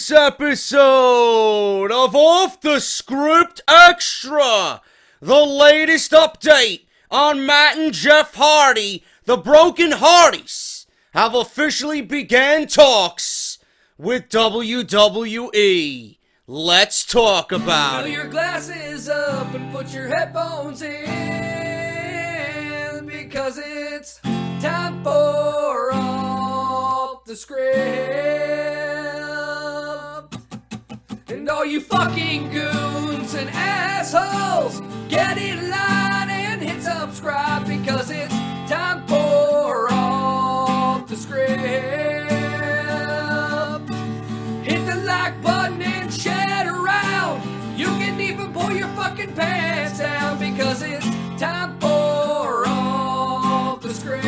this episode of Off the Script Extra, the latest update on Matt and Jeff Hardy, the Broken Hardys, have officially began talks with WWE. Let's talk about Fill it. your glasses up and put your headphones in, because it's time for Off the Script. And all you fucking goons and assholes, get in line and hit subscribe, because it's time for Off the Script. Hit the like button and share it around. You can even pull your fucking pants down, because it's time for Off the Script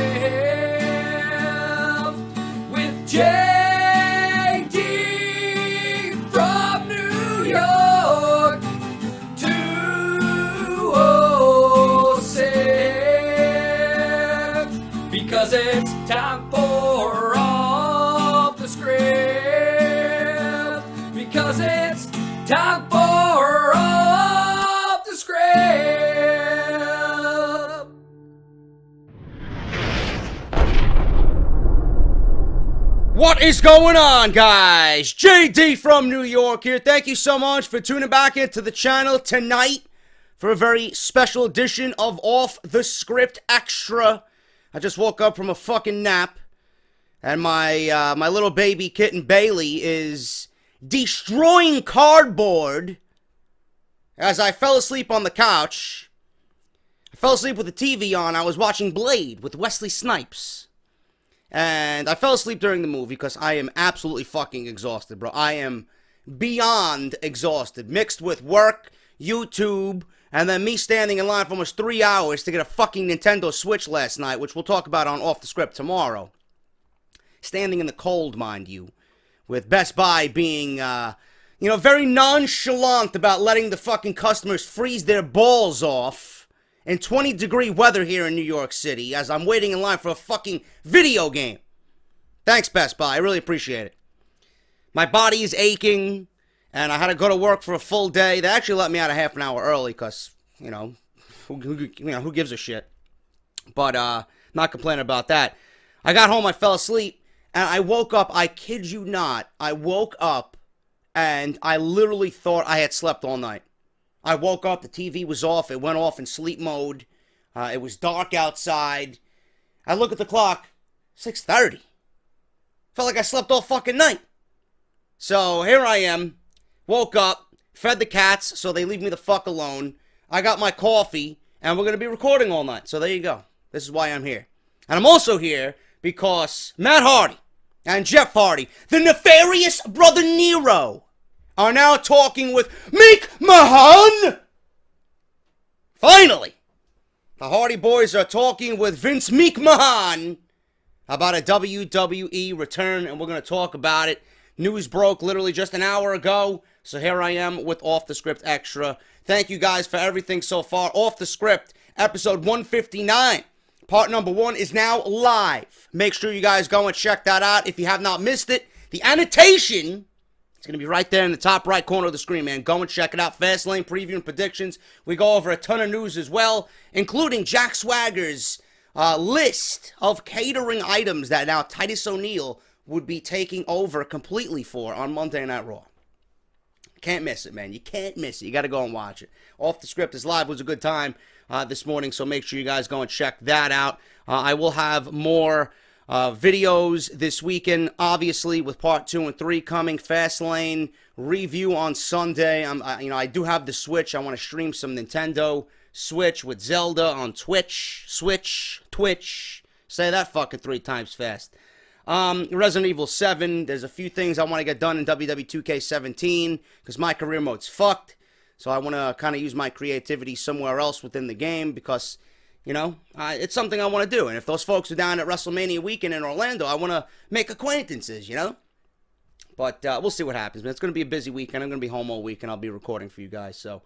with JD from New York 206, because it's time for Off the Script, because it's time for Off the Script. What is going on, guys? JD from New York here. Thank you so much for tuning back into the channel tonight for a very special edition of Off the Script Extra. I just woke up from a fucking nap, and my little baby kitten Bailey is destroying cardboard as I fell asleep on the couch. I fell asleep with the TV on. I was watching Blade with Wesley Snipes. And I fell asleep during the movie because I am absolutely fucking exhausted, bro. I am beyond exhausted. Mixed with work, YouTube, and then me standing in line for almost 3 hours to get a fucking Nintendo Switch last night, which we'll talk about on Off the Script tomorrow. Standing in the cold, mind you. With Best Buy being, very nonchalant about letting the fucking customers freeze their balls off in 20-degree weather here in New York City as I'm waiting in line for a fucking video game. Thanks, Best Buy. I really appreciate it. My body is aching, and I had to go to work for a full day. They actually let me out a half an hour early because, who gives a shit? But, not complaining about that. I got home, I fell asleep, and I woke up, I kid you not, I woke up, and I literally thought I had slept all night. I woke up, the TV was off, it went off in sleep mode, it was dark outside. I look at the clock, 6:30. Felt like I slept all fucking night. So here I am, woke up, fed the cats so they leave me the fuck alone. I got my coffee, and we're going to be recording all night. So there you go. This is why I'm here. And I'm also here because Matt Hardy and Jeff Hardy, the nefarious brother Nero, are now talking with Meek Mahan. Finally, the Hardy Boys are talking with Vince Meek Mahan about a WWE return, and we're going to talk about it. News broke literally just an hour ago, so here I am with Off the Script Extra. Thank you guys for everything so far. Off the Script, episode 159. Part number 1 is now live. Make sure you guys go and check that out if you have not missed it. The annotation, it's going to be right there in the top right corner of the screen, man. Go and check it out. Fastlane preview and predictions. We go over a ton of news as well, including Jack Swagger's list of catering items that now Titus O'Neil would be taking over completely for on Monday Night Raw. Can't miss it, man. You can't miss it. You got to go and watch it. Off the Script is live. It was a good time this morning, so make sure you guys go and check that out. I will have more videos this weekend, obviously, with part 2 and 3 coming. Fastlane review on Sunday. I do have the Switch. I want to stream some Nintendo Switch with Zelda on Twitch. Twitch. Say that fucking 3 times fast. Resident Evil 7. There's a few things I want to get done in WWE 2K17 because my career mode's fucked. So I want to kind of use my creativity somewhere else within the game because, it's something I want to do. And if those folks are down at WrestleMania weekend in Orlando, I want to make acquaintances, But we'll see what happens. But it's going to be a busy weekend. I'm going to be home all week, and I'll be recording for you guys. So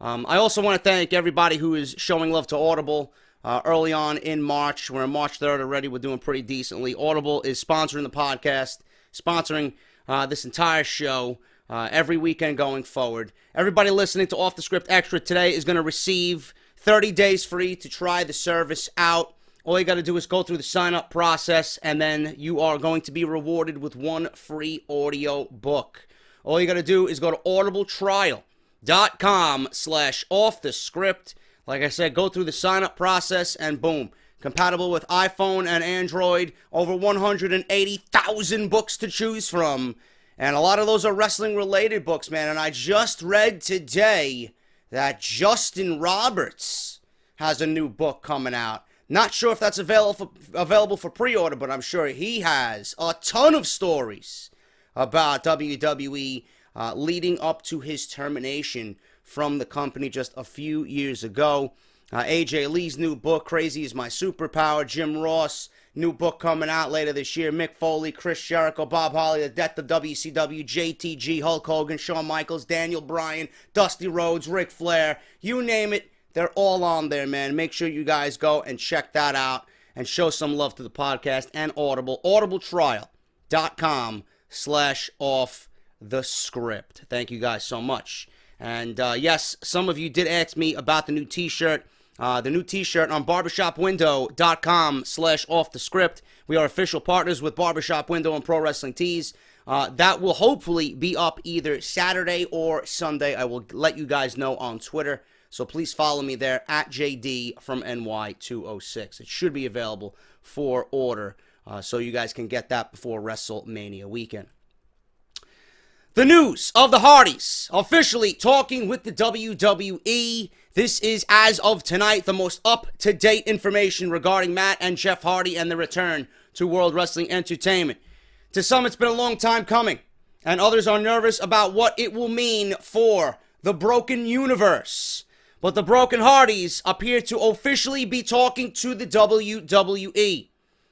I also want to thank everybody who is showing love to Audible early on in March. We're on March 3rd already. We're doing pretty decently. Audible is sponsoring the podcast, sponsoring this entire show every weekend going forward. Everybody listening to Off the Script Extra today is going to receive 30 days free to try the service out. All you got to do is go through the sign-up process, and then you are going to be rewarded with one free audio book. All you got to do is go to audibletrial.com/offthescript. Like I said, go through the sign-up process, and boom. Compatible with iPhone and Android. Over 180,000 books to choose from. And a lot of those are wrestling-related books, man. And I just read today that Justin Roberts has a new book coming out. Not sure if that's available for pre-order, but I'm sure he has a ton of stories about WWE leading up to his termination from the company just a few years ago. AJ Lee's new book, Crazy is My Superpower. Jim Ross, new book coming out later this year. Mick Foley, Chris Jericho, Bob Holly, The Death of WCW, JTG, Hulk Hogan, Shawn Michaels, Daniel Bryan, Dusty Rhodes, Ric Flair, you name it. They're all on there, man. Make sure you guys go and check that out and show some love to the podcast and Audible. audibletrial.com/offthescript. Thank you guys so much. And yes, some of you did ask me about the new t-shirt. The new t-shirt on barbershopwindow.com/offthescript. We are official partners with Barbershop Window and Pro Wrestling Tees. That will hopefully be up either Saturday or Sunday. I will let you guys know on Twitter. So please follow me there at JD from NY206. It should be available for order, so you guys can get that before WrestleMania weekend. The news of the Hardys officially talking with the WWE. This is, as of tonight, the most up-to-date information regarding Matt and Jeff Hardy and the return to World Wrestling Entertainment. To some, it's been a long time coming, and others are nervous about what it will mean for the Broken Universe. But the Broken Hardys appear to officially be talking to the WWE.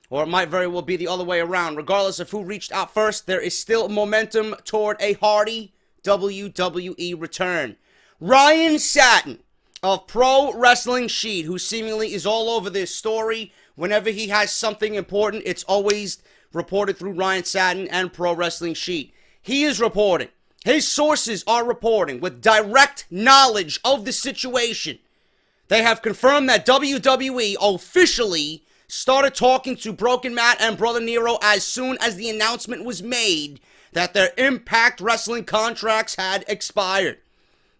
Or it might very well be the other way around. Regardless of who reached out first, there is still momentum toward a Hardy WWE return. Ryan Satin of Pro Wrestling Sheet, who seemingly is all over this story. Whenever he has something important, it's always reported through Ryan Satin and Pro Wrestling Sheet. He is reporting. His sources are reporting with direct knowledge of the situation. They have confirmed that WWE officially started talking to Broken Matt and Brother Nero as soon as the announcement was made that their Impact Wrestling contracts had expired.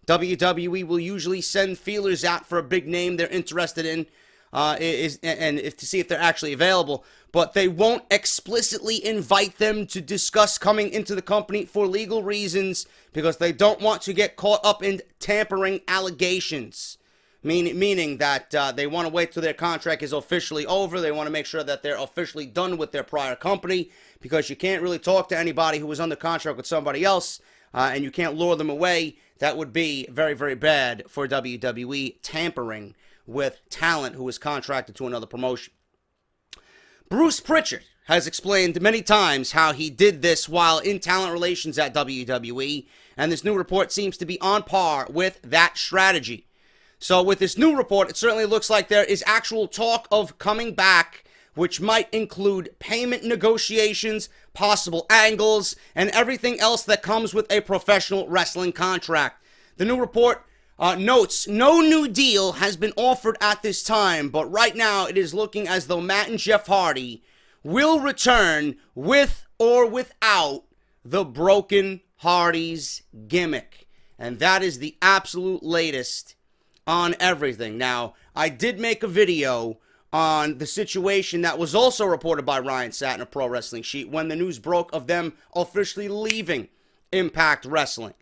WWE will usually send feelers out for a big name they're interested in to see if they're actually available, but they won't explicitly invite them to discuss coming into the company for legal reasons because they don't want to get caught up in tampering allegations. Meaning that they want to wait till their contract is officially over. They want to make sure that they're officially done with their prior company, because you can't really talk to anybody who was under contract with somebody else, and you can't lure them away. That would be very, very bad for WWE, tampering with talent who is contracted to another promotion. Bruce Pritchard has explained many times how he did this while in talent relations at WWE, and this new report seems to be on par with that strategy. So with this new report, it certainly looks like there is actual talk of coming back, which might include payment negotiations, possible angles, and everything else that comes with a professional wrestling contract. The new report notes no new deal has been offered at this time, but right now it is looking as though Matt and Jeff Hardy will return with or without the Broken Hardys gimmick. And that is the absolute latest on everything. Now, I did make a video on the situation that was also reported by Ryan Satin of Pro Wrestling Sheet when the news broke of them officially leaving Impact Wrestling.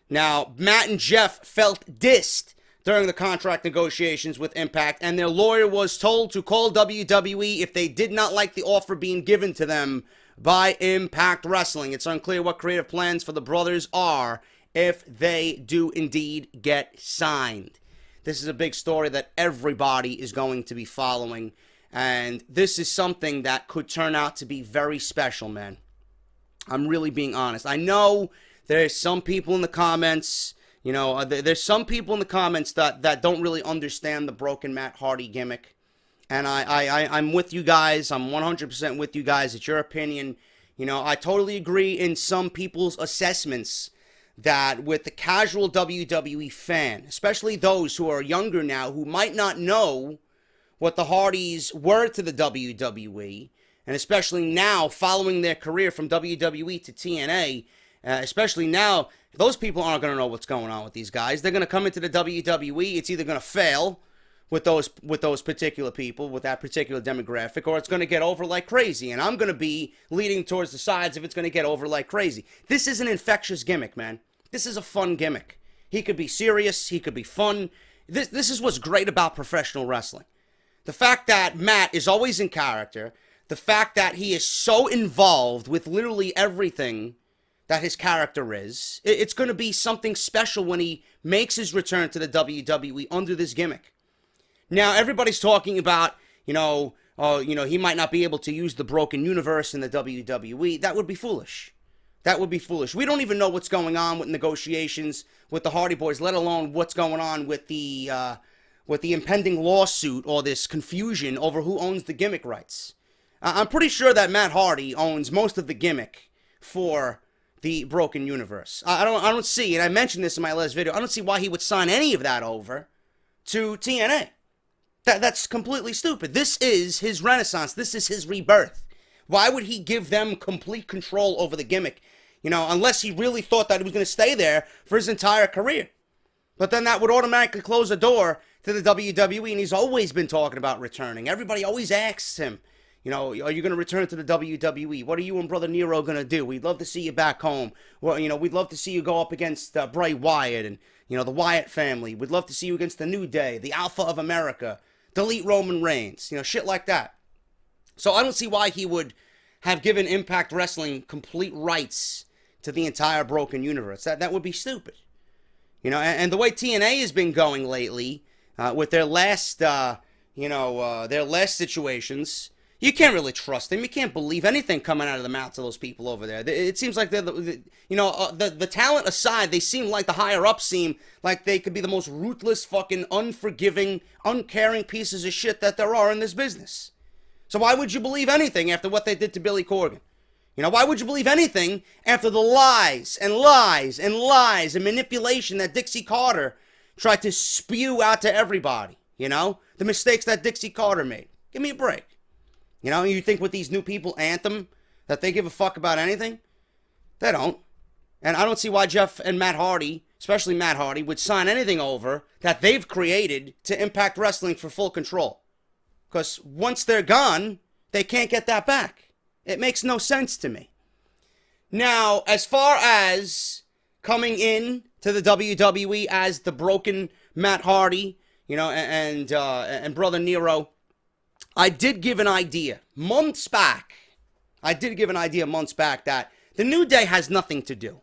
Now, Matt and Jeff felt dissed during the contract negotiations with Impact, and their lawyer was told to call WWE if they did not like the offer being given to them by Impact Wrestling. It's unclear what creative plans for the brothers are if they do indeed get signed. This is a big story that everybody is going to be following, and this is something that could turn out to be very special, man. I'm really being honest. I know there's some people in the comments, there's some people in the comments that don't really understand the Broken Matt Hardy gimmick, and I'm with you guys. I'm 100% with you guys. It's your opinion. You know, I totally agree in some people's assessments that with the casual WWE fan, especially those who are younger now who might not know what the Hardys were to the WWE, and especially now following their career from WWE to TNA, especially now, those people aren't going to know what's going on with these guys. They're going to come into the WWE. It's either going to fail with those particular people, with that particular demographic, or it's going to get over like crazy. And I'm going to be leading towards the sides if it's going to get over like crazy. This is an infectious gimmick, man. This is a fun gimmick. He could be serious. He could be fun. This is what's great about professional wrestling. The fact that Matt is always in character, the fact that he is so involved with literally everything that his character is, it's going to be something special when he makes his return to the WWE under this gimmick. Now, everybody's talking about, he might not be able to use the broken universe in the WWE. That would be foolish. That would be foolish. We don't even know what's going on with negotiations with the Hardy Boys, let alone what's going on with the impending lawsuit or this confusion over who owns the gimmick rights. I'm pretty sure that Matt Hardy owns most of the gimmick for the broken universe. I don't see, and I mentioned this in my last video, I don't see why he would sign any of that over to TNA. That's completely stupid. This is his renaissance. This is his rebirth. Why would he give them complete control over the gimmick? Unless he really thought that he was going to stay there for his entire career. But then that would automatically close the door to the WWE, and he's always been talking about returning. Everybody always asks him, are you going to return to the WWE? What are you and Brother Nero going to do? We'd love to see you back home. Well, we'd love to see you go up against Bray Wyatt and, the Wyatt family. We'd love to see you against the New Day, the Alpha of America, delete Roman Reigns, shit like that. So I don't see why he would have given Impact Wrestling complete rights to the entire broken universe. That would be stupid. And the way TNA has been going lately, with their last, their last situations, you can't really trust them. You can't believe anything coming out of the mouths of those people over there. It seems like they're, the talent aside, they seem like the higher ups seem like they could be the most ruthless, fucking unforgiving, uncaring pieces of shit that there are in this business. So why would you believe anything after what they did to Billy Corgan? Why would you believe anything after the lies and lies and lies and manipulation that Dixie Carter tried to spew out to everybody? The mistakes that Dixie Carter made. Give me a break. You think with these new people, Anthem, that they give a fuck about anything? They don't. And I don't see why Jeff and Matt Hardy, especially Matt Hardy, would sign anything over that they've created to Impact Wrestling for full control. Because once they're gone, they can't get that back. It makes no sense to me. Now, as far as coming in to the WWE as the broken Matt Hardy, and Brother Nero, I did give an idea months back. that the New Day has nothing to do.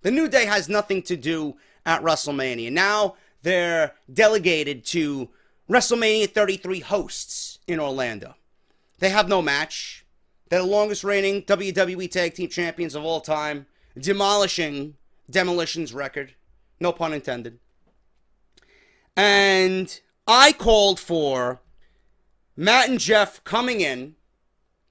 The New Day has nothing to do at WrestleMania. Now they're delegated to WrestleMania 33 hosts in Orlando. They have no match. They're the longest reigning WWE Tag Team Champions of all time, demolishing Demolition's record. No pun intended. And I called for Matt and Jeff coming in,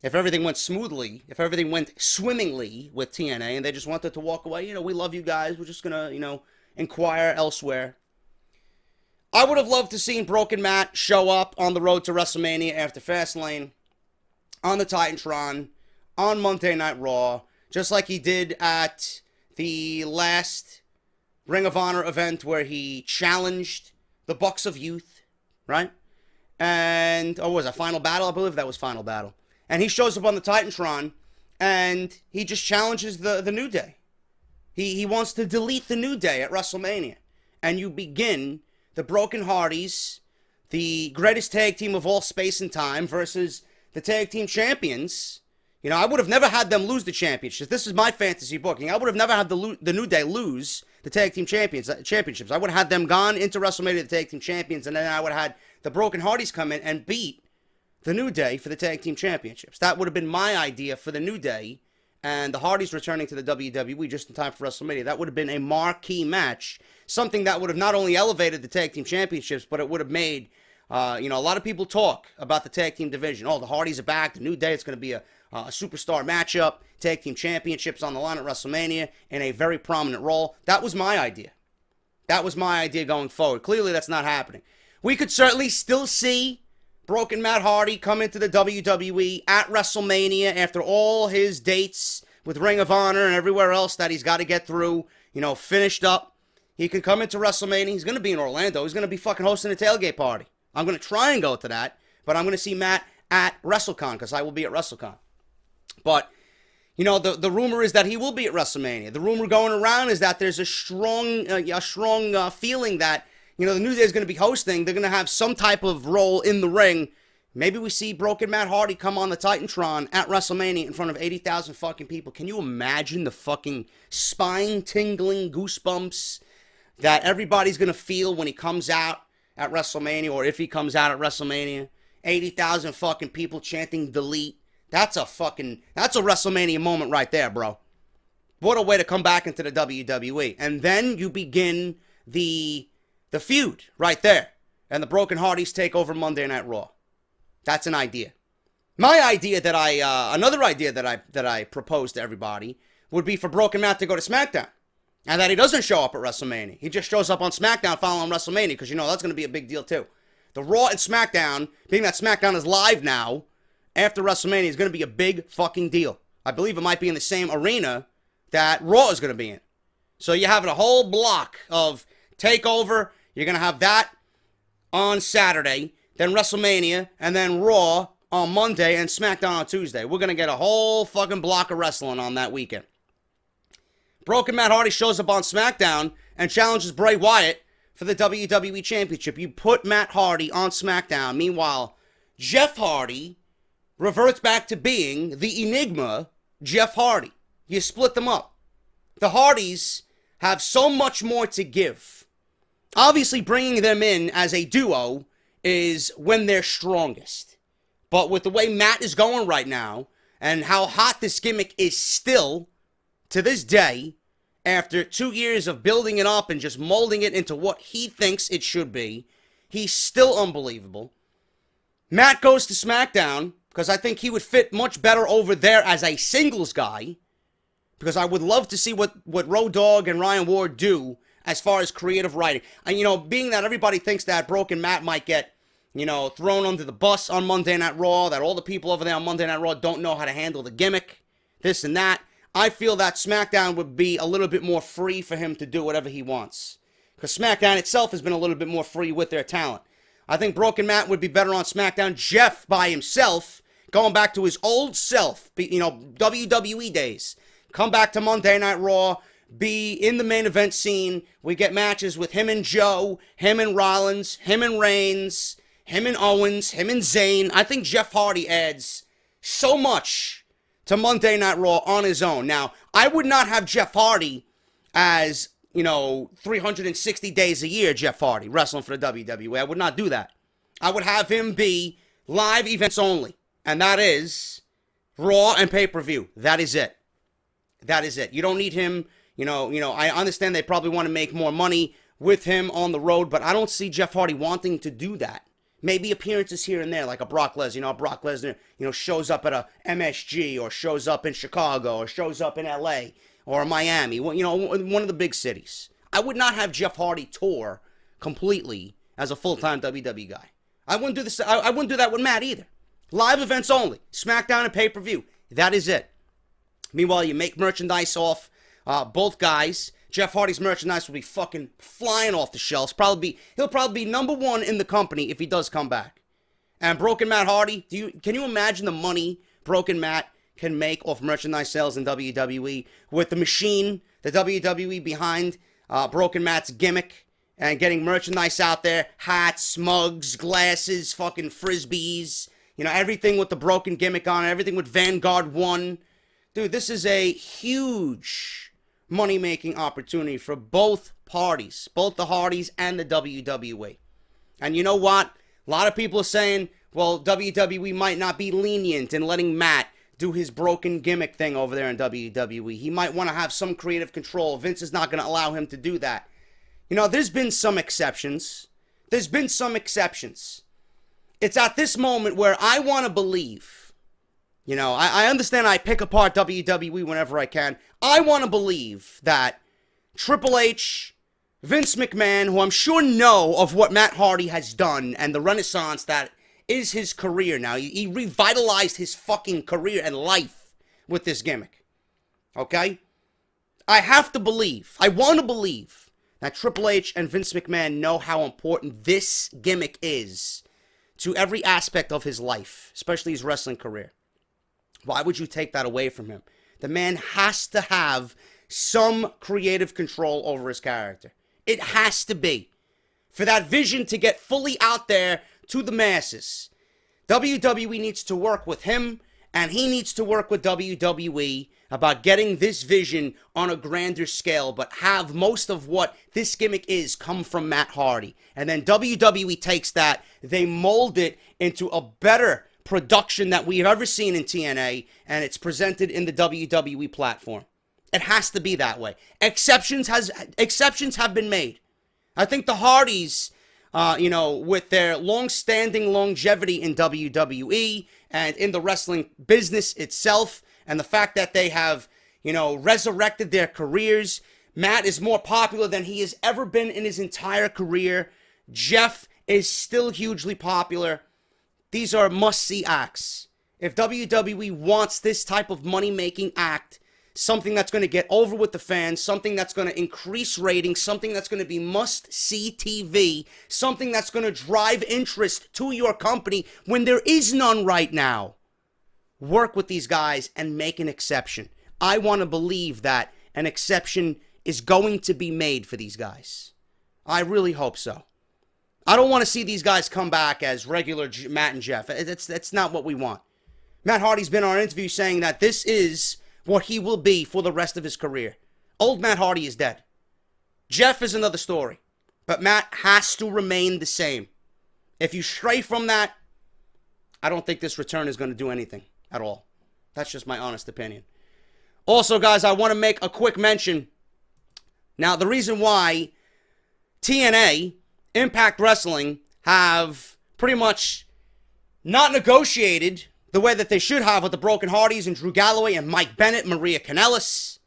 if everything went smoothly, if everything went swimmingly with TNA, and they just wanted to walk away, we love you guys, we're just gonna, inquire elsewhere. I would have loved to seen Broken Matt show up on the road to WrestleMania after Fastlane, on the Titantron, on Monday Night Raw, just like he did at the last Ring of Honor event where he challenged the Bucks of Youth, right? And, what was that, Final Battle? I believe that was Final Battle. And he shows up on the Titantron, and he just challenges the New Day. He wants to delete the New Day at WrestleMania. And you begin the Broken Hardys, the greatest tag team of all space and time, versus the tag team champions. I would have never had them lose the championships. This is my fantasy booking. I would have never had the New Day lose the tag team championships. I would have had them gone into WrestleMania, the tag team champions, and then I would have had the Broken Hardys come in and beat the New Day for the tag team championships. That would have been my idea for the New Day, and the Hardys returning to the WWE just in time for WrestleMania. That would have been a marquee match, something that would have not only elevated the tag team championships, but it would have made, a lot of people talk about the tag team division. Oh, the Hardys are back, the New Day, it's going to be a a superstar matchup, tag team championships on the line at WrestleMania in a very prominent role. That was my idea. That was my idea going forward. Clearly, that's not happening. We could certainly still see Broken Matt Hardy come into the WWE at WrestleMania after all his dates with Ring of Honor and everywhere else that he's got to get through, finished up. He can come into WrestleMania. He's going to be in Orlando. He's going to be fucking hosting a tailgate party. I'm going to try and go to that, but I'm going to see Matt at WrestleCon because I will be at WrestleCon. But, the rumor is that he will be at WrestleMania. The rumor going around is that there's a strong feeling that, the New Day is going to be hosting. They're going to have some type of role in the ring. Maybe we see Broken Matt Hardy come on the Titantron at WrestleMania in front of 80,000 fucking people. Can you imagine the fucking spine-tingling goosebumps that everybody's going to feel when he comes out at WrestleMania, or if he comes out at WrestleMania? 80,000 fucking people chanting delete. That's a WrestleMania moment right there, bro. What a way to come back into the WWE. And then you begin the feud right there. And the Broken Hardys take over Monday Night Raw. That's an idea. My idea another idea that I proposed to everybody would be for Broken Matt to go to SmackDown. And that he doesn't show up at WrestleMania. He just shows up on SmackDown following WrestleMania, because that's going to be a big deal too. The Raw and SmackDown, being that SmackDown is live now, after WrestleMania, is going to be a big fucking deal. I believe it might be in the same arena that Raw is going to be in. So you're having a whole block of TakeOver. You're going to have that on Saturday, then WrestleMania, and then Raw on Monday and SmackDown on Tuesday. We're going to get a whole fucking block of wrestling on that weekend. Broken Matt Hardy shows up on SmackDown and challenges Bray Wyatt for the WWE Championship. You put Matt Hardy on SmackDown. Meanwhile, Jeff Hardy reverts back to being the Enigma Jeff Hardy. You split them up. The Hardys have so much more to give. Obviously, bringing them in as a duo is when they're strongest. But with the way Matt is going right now, and how hot this gimmick is still, to this day, after 2 years of building it up and just molding it into what he thinks it should be, he's still unbelievable. Matt goes to SmackDown, because I think he would fit much better over there as a singles guy, because I would love to see what Road Dogg and Ryan Ward do as far as creative writing. And, being that everybody thinks that Broken Matt might get, thrown under the bus on Monday Night Raw, that all the people over there on Monday Night Raw don't know how to handle the gimmick, this and that, I feel that SmackDown would be a little bit more free for him to do whatever he wants. Because SmackDown itself has been a little bit more free with their talent. I think Broken Matt would be better on SmackDown. Jeff by himself, going back to his old self, WWE days. Come back to Monday Night Raw, be in the main event scene. We get matches with him and Joe, him and Rollins, him and Reigns, him and Owens, him and Zayn. I think Jeff Hardy adds so much to Monday Night Raw on his own. Now, I would not have Jeff Hardy as, 360 days a year, Jeff Hardy, wrestling for the WWE. I would not do that. I would have him be live events only. And that is Raw and pay-per-view. That is it. That is it. You don't need him, I understand they probably want to make more money with him on the road, but I don't see Jeff Hardy wanting to do that. Maybe appearances here and there, like a Brock Lesnar. Brock Lesnar, shows up at a MSG, or shows up in Chicago, or shows up in LA, or Miami, one of the big cities. I would not have Jeff Hardy tour completely as a full-time WWE guy. I wouldn't do this. I wouldn't do that with Matt either. Live events only. SmackDown and pay-per-view. That is it. Meanwhile, you make merchandise off both guys. Jeff Hardy's merchandise will be fucking flying off the shelves. He'll probably be number one in the company if he does come back. And Broken Matt Hardy, can you imagine the money Broken Matt can make off merchandise sales in WWE with the machine, the WWE behind Broken Matt's gimmick, and getting merchandise out there, hats, mugs, glasses, fucking frisbees, everything with the broken gimmick on it, everything with Vanguard 1. Dude, this is a huge money-making opportunity for both parties, both the Hardys and the WWE. And you know what? A lot of people are saying, well, WWE might not be lenient in letting Matt do his broken gimmick thing over there in WWE. He might want to have some creative control. Vince is not going to allow him to do that. There's been some exceptions. It's at this moment where I want to believe You know, I understand I pick apart WWE whenever I can. I want to believe that Triple H, Vince McMahon, who I'm sure know of what Matt Hardy has done and the renaissance that is his career now. He revitalized his fucking career and life with this gimmick. Okay? I have to believe, I want to believe that Triple H and Vince McMahon know how important this gimmick is to every aspect of his life, especially his wrestling career. Why would you take that away from him? The man has to have some creative control over his character. It has to be. For that vision to get fully out there to the masses. WWE needs to work with him, and he needs to work with WWE about getting this vision on a grander scale, but have most of what this gimmick is come from Matt Hardy. And then WWE takes that, they mold it into a better production that we've ever seen in TNA, and it's presented in the WWE platform. It has to be that way. Exceptions have been made. I think the Hardys, with their long-standing longevity in WWE and in the wrestling business itself, and the fact that they have, resurrected their careers. Matt is more popular than he has ever been in his entire career. Jeff is still hugely popular. These are must-see acts. If WWE wants this type of money-making act, something that's going to get over with the fans, something that's going to increase ratings, something that's going to be must-see TV, something that's going to drive interest to your company when there is none right now, work with these guys and make an exception. I want to believe that an exception is going to be made for these guys. I really hope so. I don't want to see these guys come back as regular Matt and Jeff. That's not what we want. Matt Hardy's been on our interview saying that this is what he will be for the rest of his career. Old Matt Hardy is dead. Jeff is another story. But Matt has to remain the same. If you stray from that, I don't think this return is going to do anything at all. That's just my honest opinion. Also, guys, I want to make a quick mention. Now, the reason why TNA, Impact Wrestling, have pretty much not negotiated the way that they should have with the Broken Hardys and Drew Galloway and Mike Bennett, Maria Kanellis.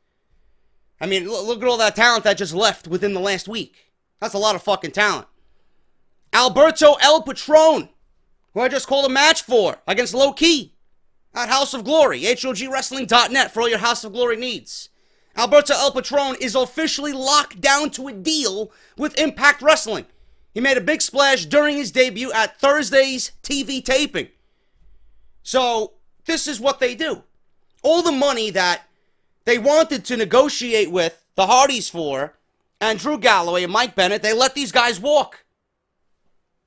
I mean, look at all that talent that just left within the last week. That's a lot of fucking talent. Alberto El Patron, who I just called a match for against Low Key at House of Glory, HOGWrestling.net for all your House of Glory needs. Alberto El Patron is officially locked down to a deal with Impact Wrestling. He made a big splash during his debut at Thursday's TV taping. So, this is what they do. All the money that they wanted to negotiate with the Hardys for, and Drew Galloway and Mike Bennett, they let these guys walk.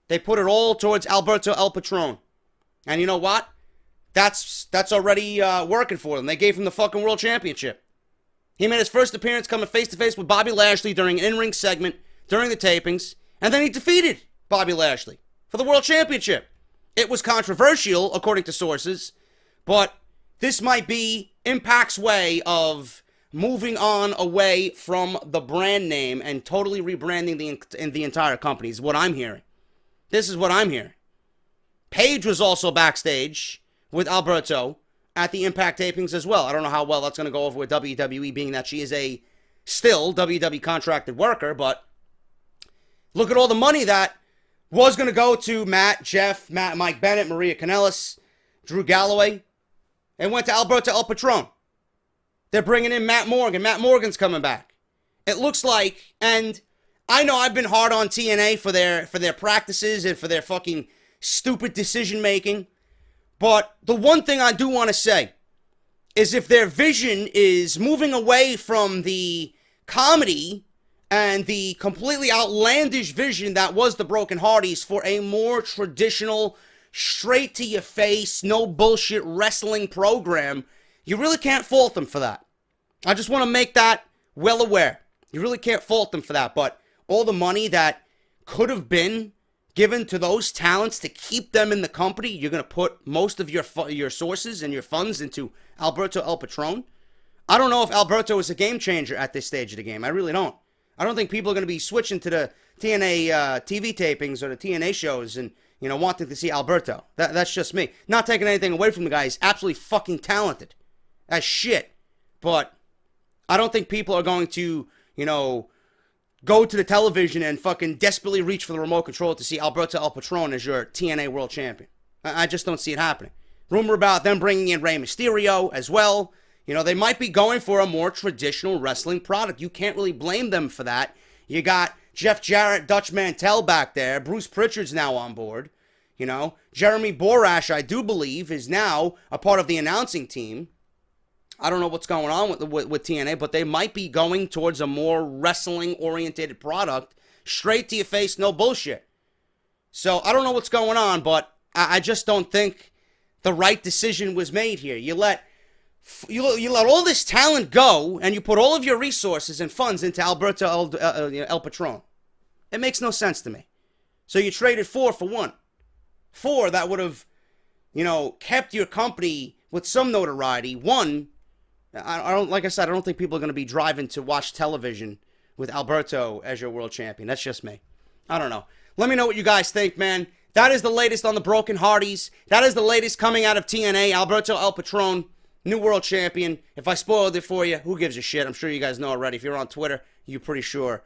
They put it all towards Alberto El Patron. And you know what? That's already working for them. They gave him the fucking World Championship. He made his first appearance coming face-to-face with Bobby Lashley during an in-ring segment during the tapings, and then he defeated Bobby Lashley for the World Championship. It was controversial, according to sources, but this might be Impact's way of moving on away from the brand name and totally rebranding the entire company, is what I'm hearing. This is what I'm hearing. Paige was also backstage with Alberto at the Impact tapings as well. I don't know how well that's going to go over with WWE, being that she is a still WWE contracted worker, but look at all the money that was going to go to Matt, Jeff, Mike Bennett, Maria Kanellis, Drew Galloway, and went to Alberto El Patron. They're bringing in Matt Morgan. Matt Morgan's coming back. It looks like, and I know I've been hard on TNA for their practices and for their fucking stupid decision making, but the one thing I do want to say is if their vision is moving away from the comedy and the completely outlandish vision that was the Broken Hardys for a more traditional, straight-to-your-face, no bullshit wrestling program, you really can't fault them for that. I just want to make that well aware. You really can't fault them for that, but all the money that could have been given to those talents to keep them in the company, you're going to put most of your sources and your funds into Alberto El Patron. I don't know if Alberto is a game changer at this stage of the game. I really don't. I don't think people are going to be switching to the TNA TV tapings or the TNA shows and, wanting to see Alberto. That's just me. Not taking anything away from the guy. He's absolutely fucking talented as shit. But I don't think people are going to, go to the television and fucking desperately reach for the remote control to see Alberto El Patron as your TNA World Champion. I just don't see it happening. Rumor about them bringing in Rey Mysterio as well. They might be going for a more traditional wrestling product. You can't really blame them for that. You got Jeff Jarrett, Dutch Mantel back there. Bruce Pritchard's now on board. Jeremy Borash, I do believe, is now a part of the announcing team. I don't know what's going on with TNA, but they might be going towards a more wrestling-oriented product. Straight to your face, no bullshit. So I don't know what's going on, but I just don't think the right decision was made here. You let all this talent go, and you put all of your resources and funds into Alberto El Patron. It makes no sense to me. So you traded 4 for 1. 4 that would have, kept your company with some notoriety. 1, I don't think people are going to be driving to watch television with Alberto as your world champion. That's just me. I don't know. Let me know what you guys think, man. That is the latest on the Broken Hardys. That is the latest coming out of TNA. Alberto El Patron, new world champion. If I spoiled it for you, who gives a shit? I'm sure you guys know already. If you're on Twitter, I'm pretty sure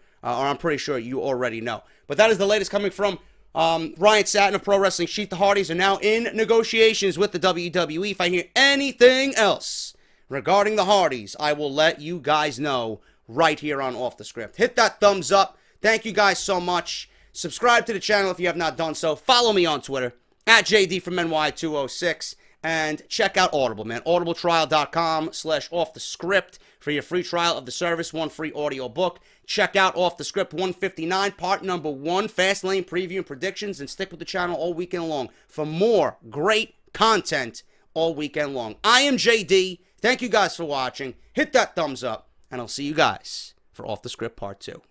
you already know. But that is the latest coming from Ryan Satin of Pro Wrestling Sheet. The Hardys are now in negotiations with the WWE. If I hear anything else regarding the Hardys, I will let you guys know right here on Off the Script. Hit that thumbs up. Thank you guys so much. Subscribe to the channel if you have not done so. Follow me on Twitter, at JD from NY206. And check out Audible, man. audibletrial.com/offthescript for your free trial of the service. 1 free audio book. Check out Off the Script 159, part number 1, Fastlane preview and predictions. And stick with the channel all weekend long for more great content all weekend long. I am JD. Thank you guys for watching. Hit that thumbs up. And I'll see you guys for Off the Script part 2.